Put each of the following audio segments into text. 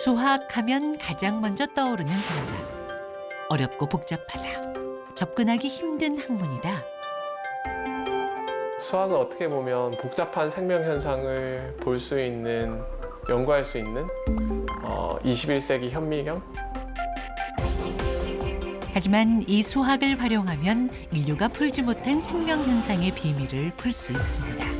수학하면 가장 먼저 떠오르는 생각. 어렵고 복잡하다. 접근하기 힘든 학문이다. 수학은 어떻게 보면 복잡한 생명 현상을 볼 수 있는, 연구할 수 있는 21세기 현미경? 하지만 이 수학을 활용하면 인류가 풀지 못한 생명 현상의 비밀을 풀 수 있습니다.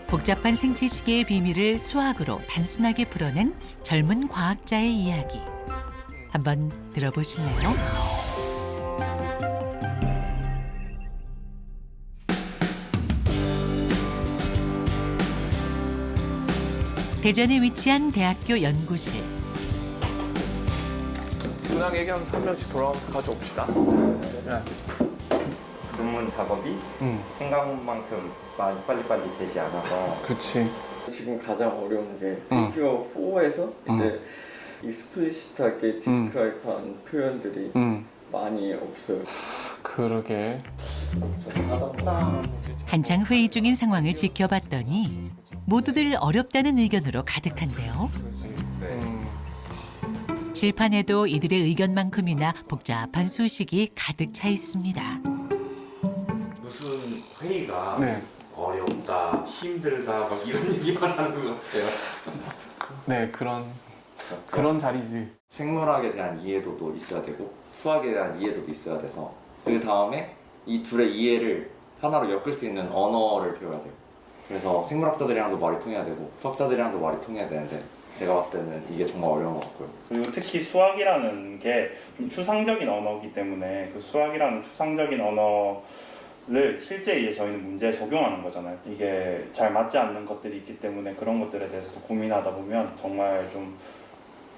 복잡한 생체 시계의 비밀을 수학으로 단순하게 풀어낸 젊은 과학자의 이야기. 한번 들어보실래요? 대전에 위치한 대학교 연구실. 문학 얘기하면서 한 명씩 돌아가면서 가져옵시다. 논문 작업이 생각한 만큼 빨리빨리 되지 않아서 그치. 지금 가장 어려운 게 피규어 4에서 이제 익스플리시트하게 디스크라이브한 표현들이 많이 없어요. 그러게. 한창 회의 중인 상황을 지켜봤더니 모두들 어렵다는 의견으로 가득한데요. 칠판에도 이들의 의견만큼이나 복잡한 수식이 가득 차 있습니다. 무슨 회의가 네. 어렵다, 힘들다 막 이런 얘기만 하는 것 같아요. 네, 그런 자리지. 생물학에 대한 이해도도 있어야 되고 수학에 대한 이해도도 있어야 돼서 그 다음에 이 둘의 이해를 하나로 엮을 수 있는 언어를 배워야 돼요. 그래서 생물학자들이랑도 말이 통해야 되고 수학자들이랑도 말이 통해야 되는데 제가 봤을 때는 이게 정말 어려운 것 같고요. 그리고 특히 수학이라는 게 좀 추상적인 언어이기 때문에 그 수학이라는 추상적인 언어를 실제 이제 저희는 문제에 적용하는 거잖아요. 이게 잘 맞지 않는 것들이 있기 때문에 그런 것들에 대해서도 고민하다 보면 정말 좀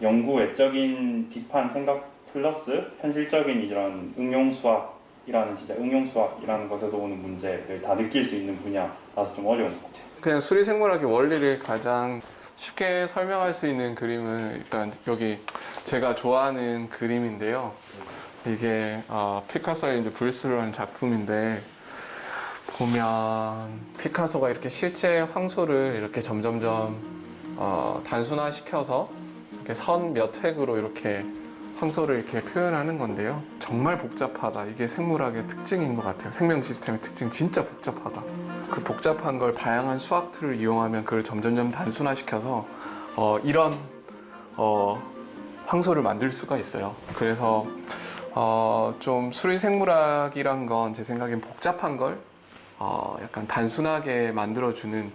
연구 외적인 딥한 생각 플러스 현실적인 이런 응용 수학이라는 진짜 응용 수학이라는 것에서 오는 문제를 다 느낄 수 있는 분야라서 좀 어려운 것 같아요. 그냥 수리생물학의 원리를 가장 쉽게 설명할 수 있는 그림은 일단 여기 제가 좋아하는 그림인데요. 이게 피카소의 이제 브루스라는 작품인데 보면 피카소가 이렇게 실제 황소를 이렇게 점점점 단순화시켜서 이렇게 선 몇 획으로 이렇게 황소를 이렇게 표현하는 건데요. 정말 복잡하다. 이게 생물학의 특징인 것 같아요. 생명 시스템의 특징 진짜 복잡하다. 그 복잡한 걸 다양한 수학 툴을 이용하면 그걸 점점점 단순화시켜서 이런 황소를 만들 수가 있어요. 그래서 좀 수리생물학이란 건 제 생각엔 복잡한 걸 약간 단순하게 만들어주는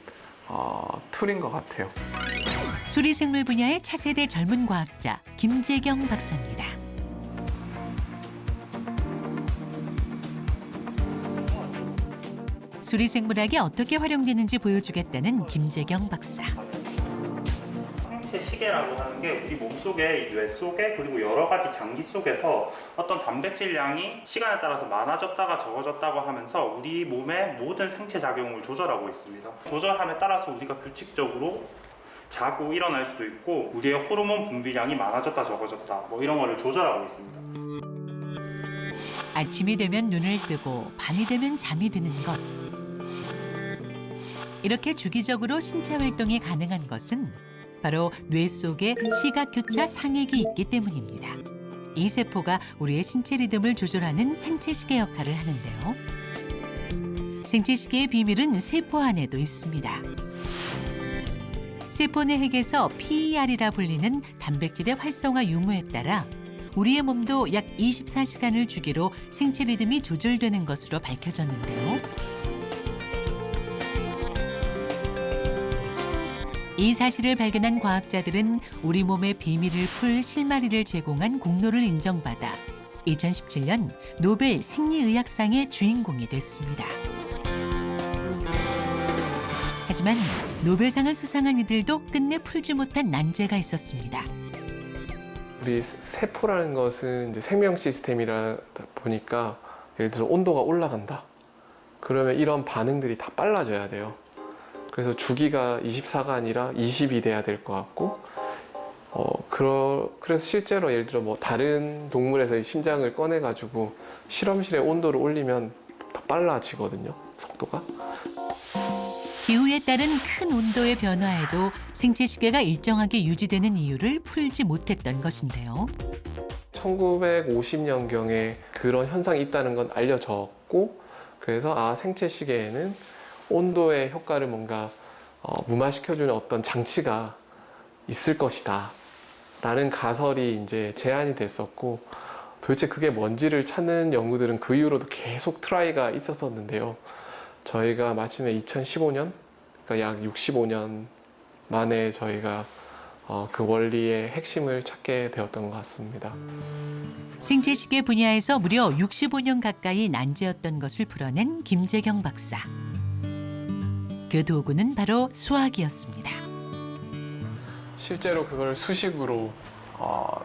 툴인 것 같아요. 수리생물 분야의 차세대 젊은 과학자 김재경 박사입니다. 수리생물학이 어떻게 활용되는지 보여주겠다는 김재경 박사. 생체 시계라고 하는 게 우리 몸속에, 이 뇌 속에, 그리고 여러 가지 장기 속에서 어떤 단백질량이 시간에 따라서 많아졌다가 적어졌다고 하면서 우리 몸의 모든 생체 작용을 조절하고 있습니다. 조절함에 따라서 우리가 규칙적으로 자고 일어날 수도 있고 우리의 호르몬 분비량이 많아졌다 적어졌다 뭐 이런 거를 조절하고 있습니다. 아침이 되면 눈을 뜨고 밤이 되면 잠이 드는 것. 이렇게 주기적으로 신체 활동이 가능한 것은 바로 뇌 속에 시각교차 상액이 있기 때문입니다. 이 세포가 우리의 신체 리듬을 조절하는 생체시계 역할을 하는데요. 생체시계의 비밀은 세포 안에도 있습니다. 세포 내 핵에서 PER이라 불리는 단백질의 활성화 유무에 따라 우리의 몸도 약 24시간을 주기로 생체 리듬이 조절되는 것으로 밝혀졌는데요. 이 사실을 발견한 과학자들은 우리 몸의 비밀을 풀 실마리를 제공한 공로를 인정받아 2017년 노벨 생리의학상의 주인공이 됐습니다. 하지만 노벨상을 수상한 이들도 끝내 풀지 못한 난제가 있었습니다. 우리 세포라는 것은 이제 생명 시스템이라 보니까 예를 들어서 온도가 올라간다. 그러면 이런 반응들이 다 빨라져야 돼요. 그래서 주기가 24가 아니라 20이 돼야 될 것 같고 그래서 실제로 예를 들어 뭐 다른 동물에서 심장을 꺼내가지고 실험실에 온도를 올리면 더 빨라지거든요. 속도가. 기후에 따른 큰 온도의 변화에도 생체 시계가 일정하게 유지되는 이유를 풀지 못했던 것인데요. 1950년경에 그런 현상이 있다는 건 알려졌고, 그래서 생체 시계에는 온도의 효과를 뭔가 무마시켜주는 어떤 장치가 있을 것이다 라는 가설이 이제 제안이 됐었고, 도대체 그게 뭔지를 찾는 연구들은 그 이후로도 계속 트라이가 있었었는데요. 저희가 마침내 2015년, 그러니까 약 65년 만에 저희가 그 원리의 핵심을 찾게 되었던 것 같습니다. 생체 시계 분야에서 무려 65년 가까이 난제였던 것을 풀어낸 김재경 박사. 그 도구는 바로 수학이었습니다. 실제로 그걸 수식으로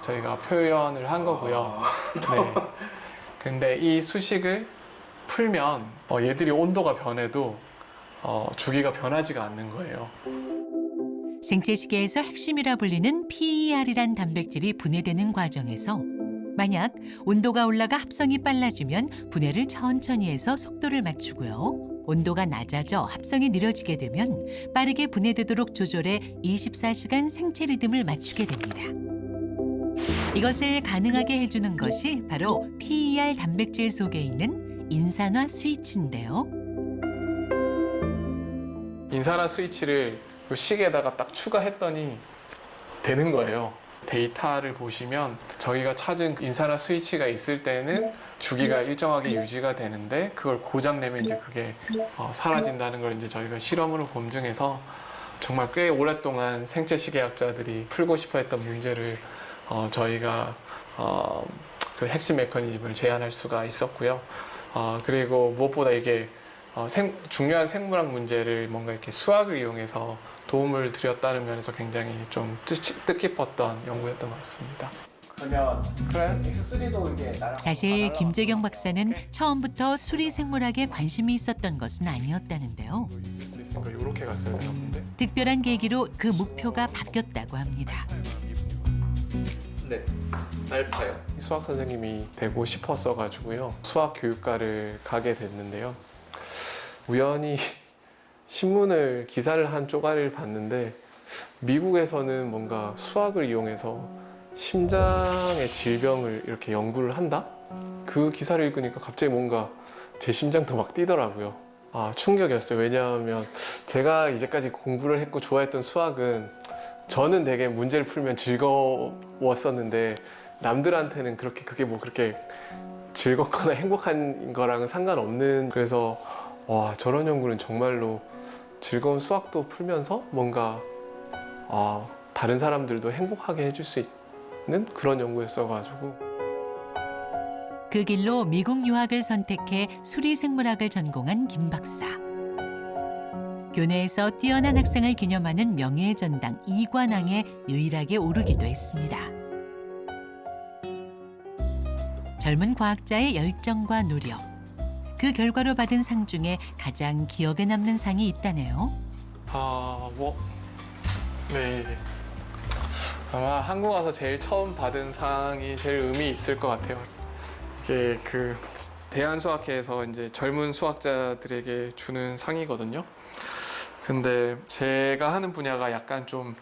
저희가 표현을 한 거고요. 네. 근데 이 수식을 풀면 얘들이 온도가 변해도 주기가 변하지가 않는 거예요. 생체 시계에서 핵심이라 불리는 PER이란 단백질이 분해되는 과정에서 만약 온도가 올라가 합성이 빨라지면 분해를 천천히 해서 속도를 맞추고요. 온도가 낮아져 합성이 느려지게 되면 빠르게 분해되도록 조절해 24시간 생체 리듬을 맞추게 됩니다. 이것을 가능하게 해주는 것이 바로 PER 단백질 속에 있는 인산화 스위치인데요. 인산화 스위치를 이 시계에다가 딱 추가했더니 되는 거예요. 데이터를 보시면 저희가 찾은 인산화 스위치가 있을 때는 주기가 일정하게 유지가 되는데, 그걸 고장내면 이제 그게 사라진다는 걸 이제 저희가 실험으로 검증해서 정말 꽤 오랫동안 생체 시계학자들이 풀고 싶어 했던 문제를 저희가 그 핵심 메커니즘을 제안할 수가 있었고요. 그리고 무엇보다 이게 중요한 생물학 문제를 뭔가 이렇게 수학을 이용해서 도움을 드렸다는 면에서 굉장히 좀 뜻깊었던 연구였던 것 같습니다. 그러면 X3도 이게 사실 김재경 박사는 처음부터 수리 생물학에 관심이 있었던 것은 아니었다는데요. 이렇게 갔어야 되나 본데. 특별한 계기로 그 목표가 바뀌었다고 합니다. 네, 알파요. 수학 선생님이 되고 싶었어가지고요. 수학 교육과를 가게 됐는데요. 우연히 신문을 기사를 한 쪼가리를 봤는데, 미국에서는 뭔가 수학을 이용해서 심장의 질병을 이렇게 연구를 한다? 그 기사를 읽으니까 갑자기 뭔가 제 심장도 막 뛰더라고요. 충격이었어요. 왜냐하면 제가 이제까지 공부를 했고 좋아했던 수학은 저는 되게 문제를 풀면 즐거웠었는데, 남들한테는 그게 뭐 그렇게 즐겁거나 행복한 거랑은 상관없는, 그래서 와, 저런 연구는 정말로 즐거운 수학도 풀면서 뭔가 다른 사람들도 행복하게 해줄 수 있는 그런 연구였어가지고. 그 길로 미국 유학을 선택해 수리생물학을 전공한 김 박사. 교내에서 뛰어난 학생을 기념하는 명예의 전당 이관왕에 유일하게 오르기도 했습니다. 젊은 과학자의 열정과 노력. 그 결과로 받은 상 중에 가장 기억에 남는 상이 있다네요. 네. 아마 한국 와서 제일 처음 받은 상이 제일 의미 있을 것 같아요. 이게 그 대한수학회에서 이제 젊은 수학자들에게 주는 상이거든요. 근데 제가 하는 분야가 약간 좀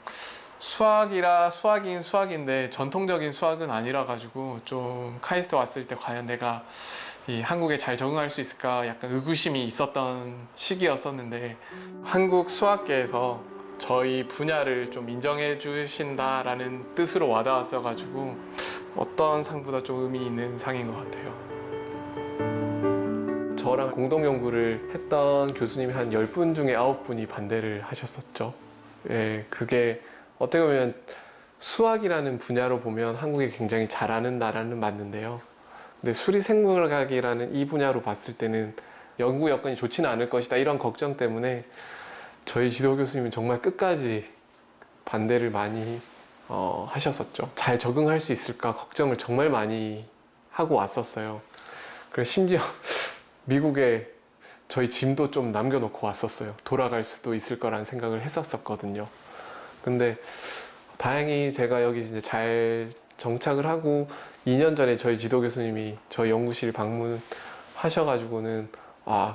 수학이긴 수학인데 전통적인 수학은 아니라 가지고 좀 카이스트 왔을 때 과연 내가 이 한국에 잘 적응할 수 있을까 약간 의구심이 있었던 시기였었는데, 한국 수학계에서 저희 분야를 좀 인정해 주신다라는 뜻으로 와닿았어 가지고 어떤 상보다 좀 의미 있는 상인 것 같아요. 저랑 공동 연구를 했던 교수님이 한 10분 중에 9분이 반대를 하셨었죠. 예, 그게 어떻게 보면 수학이라는 분야로 보면 한국이 굉장히 잘하는 나라는 맞는데요. 근데 수리생물학이라는 이 분야로 봤을 때는 연구 여건이 좋지는 않을 것이다, 이런 걱정 때문에 저희 지도 교수님은 정말 끝까지 반대를 많이 하셨었죠. 잘 적응할 수 있을까 걱정을 정말 많이 하고 왔었어요. 그래서 심지어 미국에 저희 짐도 좀 남겨놓고 왔었어요. 돌아갈 수도 있을 거라는 생각을 했었거든요. 근데 다행히 제가 여기 이제 잘 정착을 하고 2년 전에 저희 지도 교수님이 저희 연구실 방문하셔가지고는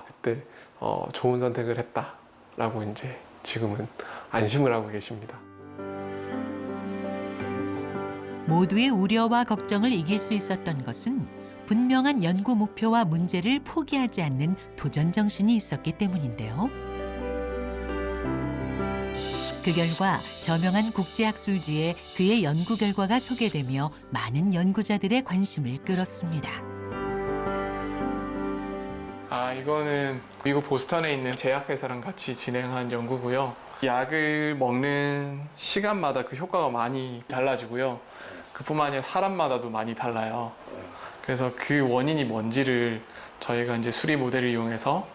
그때 좋은 선택을 했다 라고 이제 지금은 안심을 하고 계십니다. 모두의 우려와 걱정을 이길 수 있었던 것은 분명한 연구 목표와 문제를 포기하지 않는 도전 정신이 있었기 때문인데요. 그 결과 저명한 국제학술지에 그의 연구 결과가 소개되며 많은 연구자들의 관심을 끌었습니다. 이거는 미국 보스턴에 있는 제약회사랑 같이 진행한 연구고요. 약을 먹는 시간마다 그 효과가 많이 달라지고요. 그뿐만 아니라 사람마다도 많이 달라요. 그래서 그 원인이 뭔지를 저희가 이제 수리 모델을 이용해서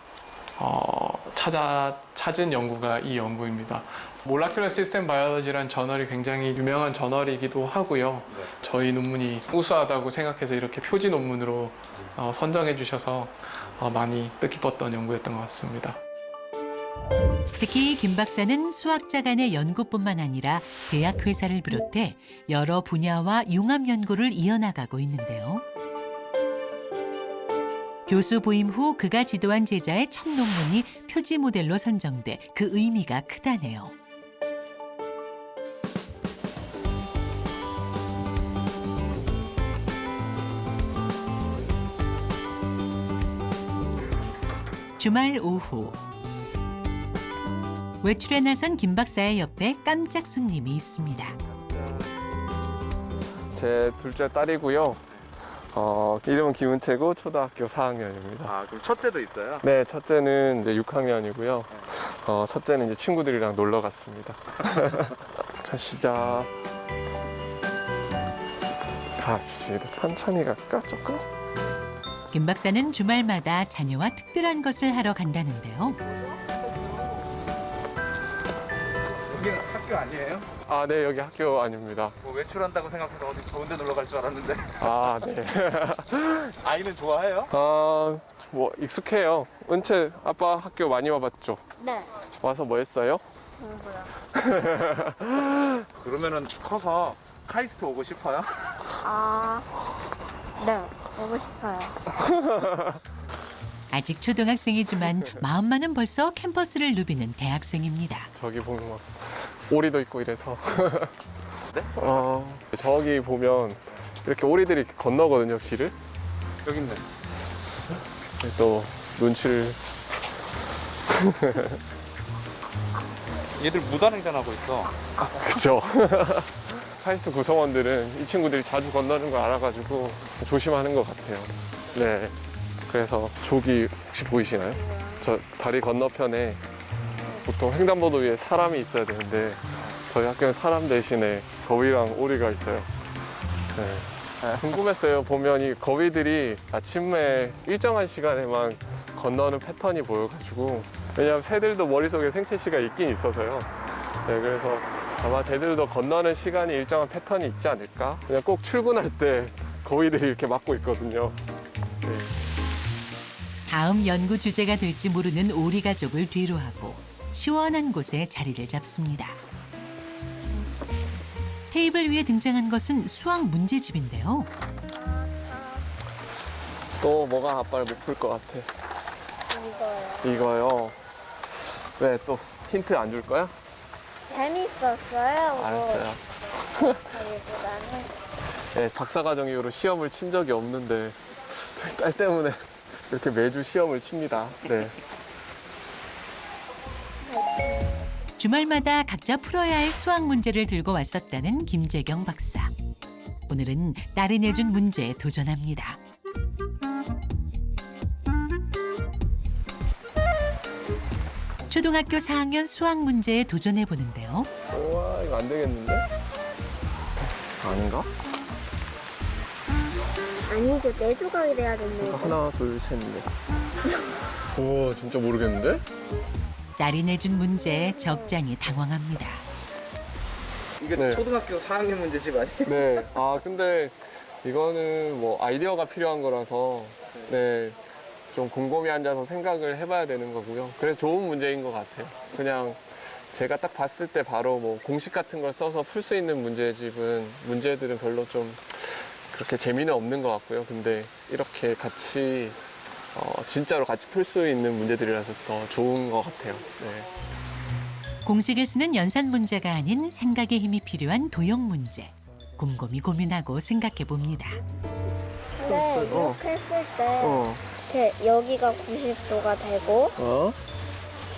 찾은 연구가 이 연구입니다. 몰라큘러 시스템 바이올로지라는 저널이 굉장히 유명한 저널이기도 하고요. 저희 논문이 우수하다고 생각해서 이렇게 표지 논문으로 선정해 주셔서 많이 뜻깊었던 연구였던 것 같습니다. 특히 김 박사는 수학자 간의 연구뿐만 아니라 제약회사를 비롯해 여러 분야와 융합 연구를 이어나가고 있는데요. 교수 부임 후 그가 지도한 제자의 첫 논문이 표지 모델로 선정돼 그 의미가 크다네요. 주말 오후 외출에 나선 김 박사의 옆에 깜짝 손님이 있습니다. 제 둘째 딸이고요. 이름은 김은채고 초등학교 4학년입니다. 그럼 첫째도 있어요? 네, 첫째는 이제 6학년이고요. 첫째는 이제 친구들이랑 놀러 갔습니다. 가시자. 갑시다. 천천히 갈까, 조금? 김 박사는 주말마다 자녀와 특별한 것을 하러 간다는데요. 여기는 학교 아니에요? 네, 여기 학교 아닙니다. 뭐 외출한다고 생각해서 어디 좋은 데 놀러 갈 줄 알았는데. 네. 아이는 좋아해요? 뭐 익숙해요. 은채 아빠 학교 많이 와봤죠? 네. 와서 뭐 했어요? 공부요. 그러면은 커서 카이스트 오고 싶어요? 네. 오고 싶어요. 아직 초등학생이지만 마음만은 벌써 캠퍼스를 누비는 대학생입니다. 저기 보면 막 오리도 있고 이래서. 네? 저기 보면 이렇게 오리들이 이렇게 건너거든요, 길을. 여기 있네. 또 눈치를. 얘들 무단횡단하고 있어. 그죠. 카이스트 구성원들은 이 친구들이 자주 건너는 걸 알아가지고 조심하는 것 같아요. 네. 그래서 저기 혹시 보이시나요? 저 다리 건너편에 보통 횡단보도 위에 사람이 있어야 되는데 저희 학교는 사람 대신에 거위랑 오리가 있어요. 네. 궁금했어요. 보면 이 거위들이 아침에 일정한 시간에만 건너는 패턴이 보여가지고, 왜냐하면 새들도 머릿속에 생체시가 있긴 있어서요. 네, 그래서 아마 쟤들도 건너는 시간이 일정한 패턴이 있지 않을까? 그냥 꼭 출근할 때 거위들이 이렇게 막고 있거든요. 네. 다음 연구 주제가 될지 모르는 오리 가족을 뒤로 하고 시원한 곳에 자리를 잡습니다. 테이블 위에 등장한 것은 수학 문제집인데요. 또 뭐가 아빠를 못 풀 것 같아? 이거요. 이거요. 왜 또 힌트 안 줄 거야? 재밌었어요. 알았어요. 저희보다는. 네, 박사과정 이후로 시험을 친 적이 없는데 저희 딸 때문에 이렇게 매주 시험을 칩니다. 네. 주말마다 각자 풀어야 할 수학 문제를 들고 왔었다는 김재경 박사. 오늘은 딸이 내준 문제에 도전합니다. 초등학교 4학년 수학 문제에 도전해 보는데요. 우와, 이거 안 되겠는데? 아닌가? 아니죠. 4조각이 돼야 됩니다. 하나, 둘, 셋, 넷. 오, 진짜 모르겠는데? 딸이 내준 문제에 적잖이 당황합니다. 이게 네. 초등학교 4학년 문제집 아니에요? 네. 근데 이거는 뭐 아이디어가 필요한 거라서, 네. 좀 곰곰이 앉아서 생각을 해봐야 되는 거고요. 그래서 좋은 문제인 것 같아요. 그냥 제가 딱 봤을 때 바로 뭐 공식 같은 걸 써서 풀 수 있는 문제들은 별로 좀 그렇게 재미는 없는 것 같고요. 근데 이렇게 같이 진짜로 같이 풀 수 있는 문제들이라서 더 좋은 것 같아요. 네. 공식을 쓰는 연산 문제가 아닌 생각의 힘이 필요한 도형 문제. 곰곰이 고민하고 생각해 봅니다. 근데 이렇게 했을 때 어. 이렇게 여기가 90도가 되고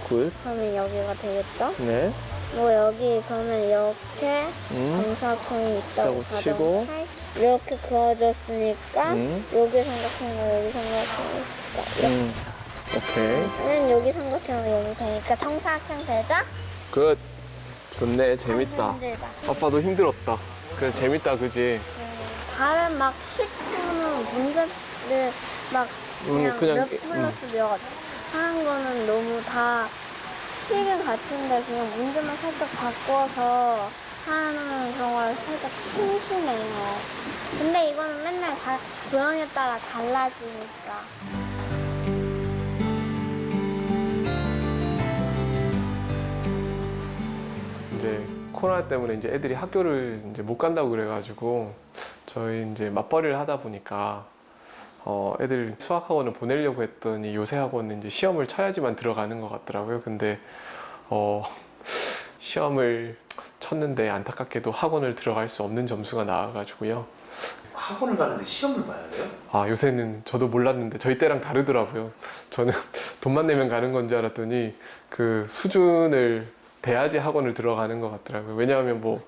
굿. 그러면 여기가 되겠죠? 네. 뭐 여기 그러면 이렇게 정사각형이 있다고 있다고 치고. 가정할 이렇게 그어졌으니까 여기 삼각형과 여기 삼각형이 있을까? 오케이. 여기 삼각형은 여기 되니까 정사각형 되죠? 굿. 좋네. 재밌다. 힘들다. 아빠도 힘들었다. 그래, 재밌다, 그지? 다른 막 10푸는 문제를 막 그냥 그냥 몇 플러스 몇 하는 거는 너무 다 식은 같은데 그냥 문제만 살짝 바꿔서 하는 그런 걸 살짝 심심해요. 근데 이거는 맨날 다 도형에 따라 달라지니까. 이제 코로나 때문에 이제 애들이 학교를 이제 못 간다고 그래가지고 저희 이제 맞벌이를 하다 보니까 애들 수학 학원을 보내려고 했더니 요새 학원은 이제 시험을 쳐야지만 들어가는 것 같더라고요. 근데 시험을 쳤는데 안타깝게도 학원을 들어갈 수 없는 점수가 나와가지고요. 학원을 가는데 시험을 봐야 돼요? 아, 요새는 저도 몰랐는데 저희 때랑 다르더라고요. 저는 돈만 내면 가는 건 줄 알았더니 그 수준을 돼야지 학원을 들어가는 것 같더라고요. 왜냐하면 뭐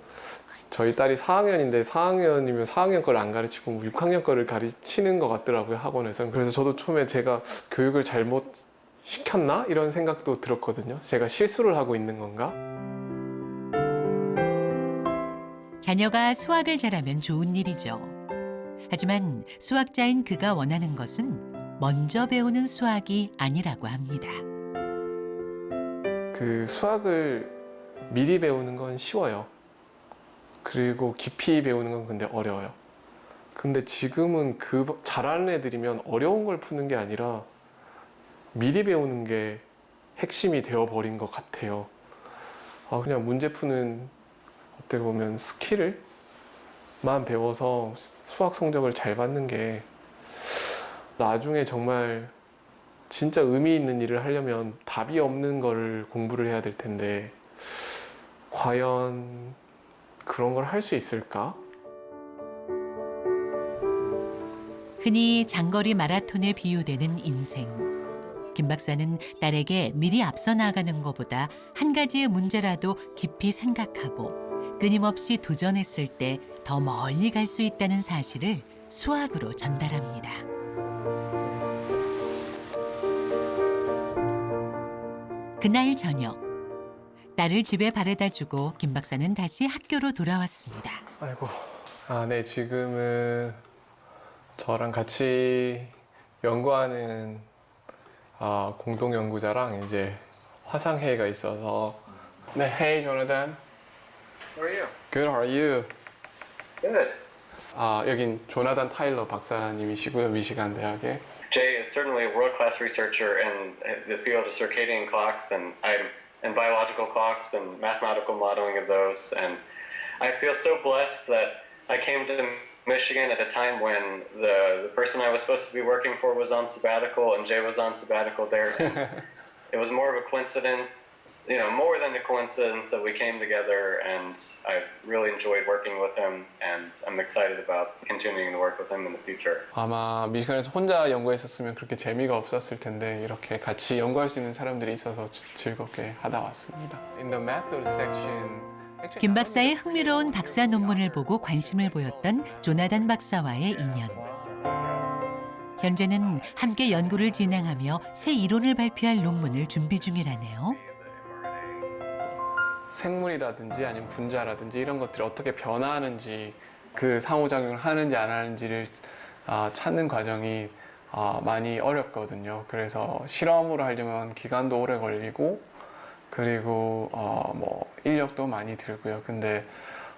저희 딸이 4학년인데 4학년이면 4학년 걸 안 가르치고 6학년 거를 가르치는 것 같더라고요, 학원에서는. 그래서 저도 처음에 제가 교육을 잘못 시켰나? 이런 생각도 들었거든요. 제가 실수를 하고 있는 건가? 자녀가 수학을 잘하면 좋은 일이죠. 하지만 수학자인 그가 원하는 것은 먼저 배우는 수학이 아니라고 합니다. 그 수학을 미리 배우는 건 쉬워요. 그리고 깊이 배우는 건 근데 어려워요. 근데 지금은 그 잘하는 애들이면 어려운 걸 푸는 게 아니라 미리 배우는 게 핵심이 되어버린 것 같아요. 그냥 문제 푸는 어떻게 보면 스킬을만 배워서 수학 성적을 잘 받는 게 나중에 정말 진짜 의미 있는 일을 하려면 답이 없는 걸 공부를 해야 될 텐데 과연 그런 걸 할 수 있을까? 흔히 장거리 마라톤에 비유되는 인생. 김 박사는 딸에게 미리 앞서 나가는 것보다 한 가지의 문제라도 깊이 생각하고 끊임없이 도전했을 때 더 멀리 갈 수 있다는 사실을 수학으로 전달합니다. 그날 저녁, 딸을 집에 바래다 주고 김 박사는 다시 학교로 돌아왔습니다. 아이고, 네, 지금은 저랑 같이 연구하는 공동 연구자랑 이제 화상회의가 있어서. 네, hey Jonathan. How are you? Good, how are you? Good. 여긴 조나단 타일러 박사님이시고요, 미시간 대학에. Jay is certainly a world-class researcher in the field of circadian clocks and biological clocks and mathematical modeling of those. And I feel so blessed that I came to Michigan at a time when the person I was supposed to be working for was on sabbatical and Jay was on sabbatical there. It was more of a coincidence, more than a coincidence that we came together, and I really enjoyed working with him, and I'm excited about continuing to work with him in the future. 아마 미시간에서 혼자 연구했었으면 그렇게 재미가 없었을 텐데 이렇게 같이 연구할 수 있는 사람들이 있어서 즐겁게 하다 왔습니다. In the method section, 김 박사의 흥미로운 박사 논문을 보고 관심을 보였던 조나단 박사와의 인연. 현재는 함께 연구를 진행하며 새 이론을 발표할 논문을 준비 중이라네요. 생물이라든지 아니면 분자라든지 이런 것들이 어떻게 변화하는지, 그 상호작용을 하는지 안 하는지를 찾는 과정이 많이 어렵거든요. 그래서 실험으로 하려면 기간도 오래 걸리고 그리고 인력도 많이 들고요. 근데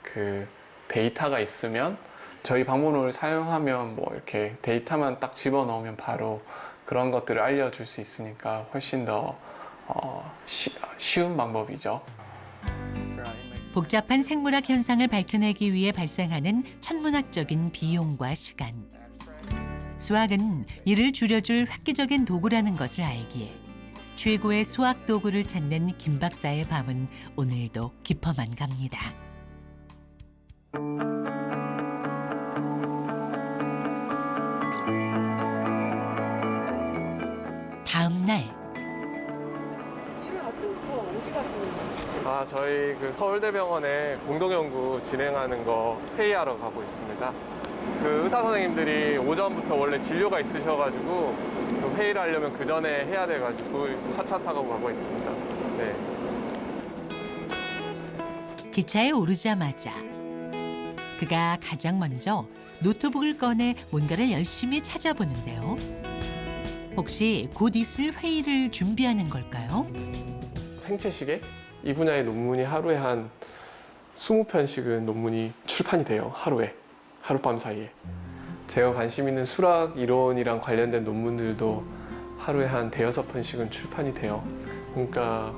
그 데이터가 있으면 저희 방문호를 사용하면 이렇게 데이터만 딱 집어넣으면 바로 그런 것들을 알려줄 수 있으니까 훨씬 더 쉬운 방법이죠. 복잡한 생물학 현상을 밝혀내기 위해 발생하는 천문학적인 비용과 시간. 수학은 이를 줄여줄 획기적인 도구라는 것을 알기에 최고의 수학 도구를 찾는 김 박사의 밤은 오늘도 깊어만 갑니다. 다음 날 저희 그 서울대병원에 공동연구 진행하는 거 회의하러 가고 있습니다. 그 의사 선생님들이 오전부터 원래 진료가 있으셔가지고 좀 회의를 하려면 그 전에 해야 돼가지고 차차 타고 가고 있습니다. 네. 기차에 오르자마자 그가 가장 먼저 노트북을 꺼내 뭔가를 열심히 찾아보는데요. 혹시 곧 있을 회의를 준비하는 걸까요? 생체시계? 이 분야의 논문이 하루에 한 20편씩은 논문이 출판이 돼요. 하루에. 하룻밤 사이에. 제가 관심 있는 수학 이론이랑 관련된 논문들도 하루에 한 대여섯 편씩은 출판이 돼요. 그러니까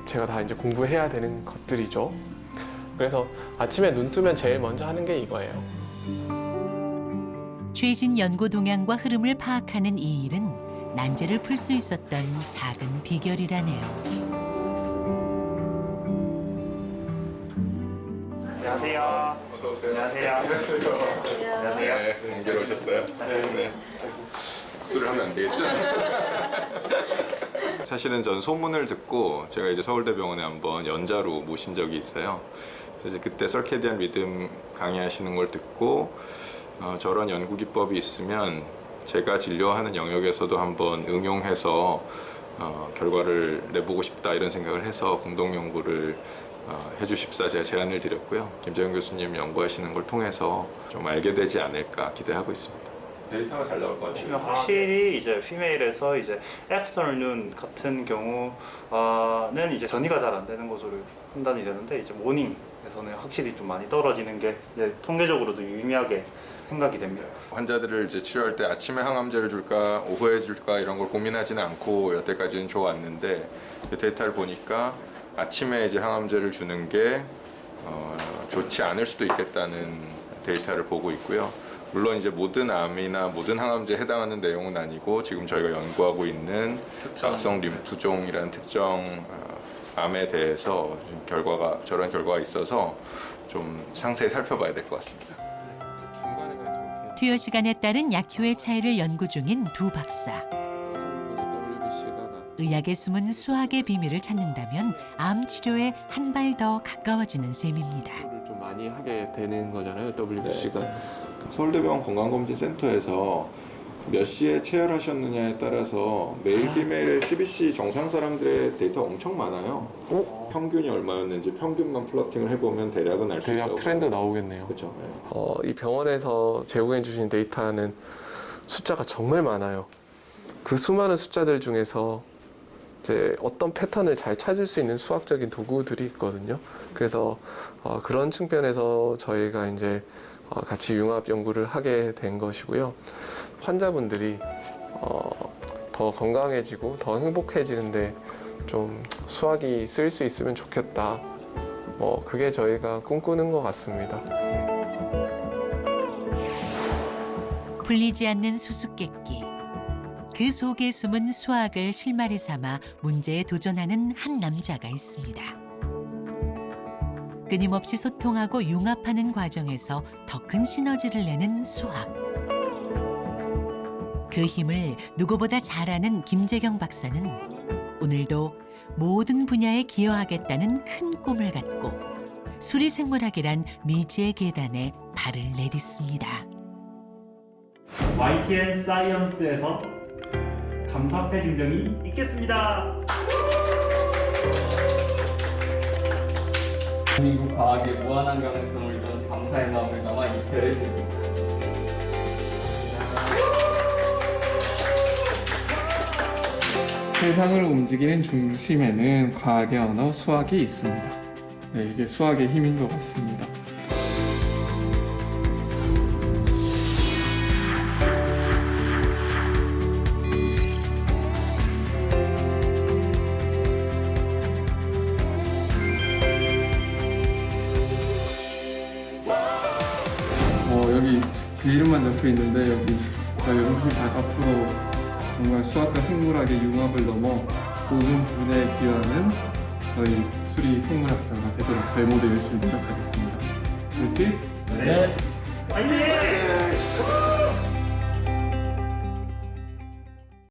제가 다 이제 공부해야 되는 것들이죠. 그래서 아침에 눈 뜨면 제일 먼저 하는 게 이거예요. 최신 연구 동향과 흐름을 파악하는 이 일은 난제를 풀 수 있었던 작은 비결이라네요. 안녕하세요. 어서 오세요. 안녕하세요. 안녕하세요. 네, 연결 오셨어요? 네. 술을 하면 안 되겠죠? 사실은 전 소문을 듣고 제가 이제 서울대병원에 한번 연자로 모신 적이 있어요. 그래서 이제 그때 서케디안 리듬 강의하시는 걸 듣고 저런 연구 기법이 있으면 제가 진료하는 영역에서도 한번 응용해서 결과를 내보고 싶다 이런 생각을 해서 공동 연구를 해주십사 제가 제안을 드렸고요. 김재현 교수님 연구하시는 걸 통해서 좀 알게 되지 않을까 기대하고 있습니다. 데이터가 잘 나올 것 같아요. 확실히 이제 피메일에서 이제 애프터눈 같은 경우는 이제 전이가 잘 안 되는 것으로 판단이 되는데 이제 모닝에서는 확실히 좀 많이 떨어지는 게 이제 통계적으로도 유의미하게 생각이 됩니다. 환자들을 이제 치료할 때 아침에 항암제를 줄까 오후에 줄까 이런 걸 고민하지는 않고 여태까지는 좋았는데 데이터를 보니까 아침에 이제 항암제를 주는 게 좋지 않을 수도 있겠다는 데이터를 보고 있고요. 물론 이제 모든 암이나 모든 항암제에 해당하는 내용은 아니고 지금 저희가 연구하고 있는 악성 림프종이라는 특정 암에 대해서 저런 결과가 있어서 좀 상세히 살펴봐야 될 것 같습니다. 투여 시간에 따른 약효의 차이를 연구 중인 두 박사. 의학의 숨은 수학의 비밀을 찾는다면 암 치료에 한 발 더 가까워지는 셈입니다. 좀 많이 하게 되는 거잖아요. WBC가. 서울대병원 건강검진센터에서 몇 시에 체열하셨느냐에 따라서 메일, 피메일, CBC 정상 사람들의 데이터 엄청 많아요. 평균이 얼마였는지 평균만 플러팅을 해보면 대략은 알 수 있다고. 대략 트렌드 나오겠네요. 그렇죠. 이 병원에서 제공해 주신 데이터는 숫자가 정말 많아요. 그 수많은 숫자들 중에서 이제 어떤 패턴을 잘 찾을 수 있는 수학적인 도구들이 있거든요. 그래서 그런 측면에서 저희가 이제 같이 융합 연구를 하게 된 것이고요. 환자분들이 더 건강해지고 더 행복해지는데 좀 수학이 쓸 수 있으면 좋겠다. 그게 저희가 꿈꾸는 것 같습니다. 풀리지 않는 수수께끼. 그 속에 숨은 수학을 실마리 삼아 문제에 도전하는 한 남자가 있습니다. 끊임없이 소통하고 융합하는 과정에서 더 큰 시너지를 내는 수학. 그 힘을 누구보다 잘 아는 김재경 박사는 오늘도 모든 분야에 기여하겠다는 큰 꿈을 갖고 수리생물학이란 미지의 계단에 발을 내딛습니다. YTN 사이언스에서 감사패 증정이 있겠습니다. 대한민국 과학의 무한한 가능성을 위한 감사의 마음을 담아 이 표를 드립니다. 세상을 움직이는 중심에는 과학의 언어, 수학이 있습니다. 네, 이게 수학의 힘인 것 같습니다. 여기 제 이름만 적혀 있는데 여기 저희 연구실 앞으로 정말 수학과 생물학의 융합을 넘어 모든 분야에 기여하는 저희 수리 생물학자가 되도록 저희 모두 열심히 노력하겠습니다. 그렇지? 네. 화이팅!